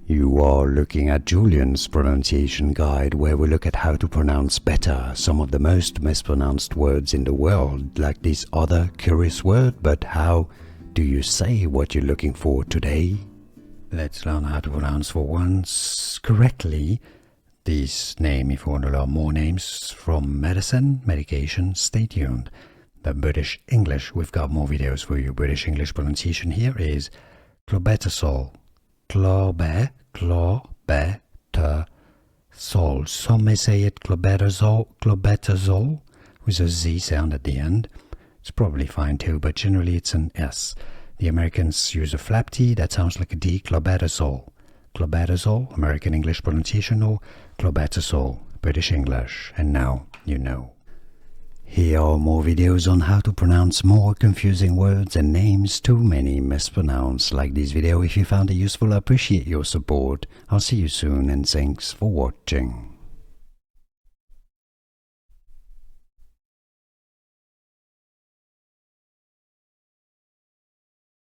You are looking at Julian's pronunciation guide, where we look at how to pronounce better some of the most mispronounced words in the world, like this other curious word. But how do you say what you're looking for today? Let's learn how to pronounce for once correctly this name. If you want to learn more names from medication, stay tuned. The British English, we've got more videos for you. British English pronunciation here is Clobetasol. Clobetasol. Some may say it Clobetasol, with a Z sound at the end. It's probably fine too, but generally it's an S. The Americans use a flap T that sounds like a D, Clobetasol. Clobetasol, American English pronunciation, or Clobetasol, British English. And now you know. Here are more videos on how to pronounce more confusing words and names too many mispronounced. Like this video if you found it useful. I appreciate your support. I'll see you soon and thanks for watching.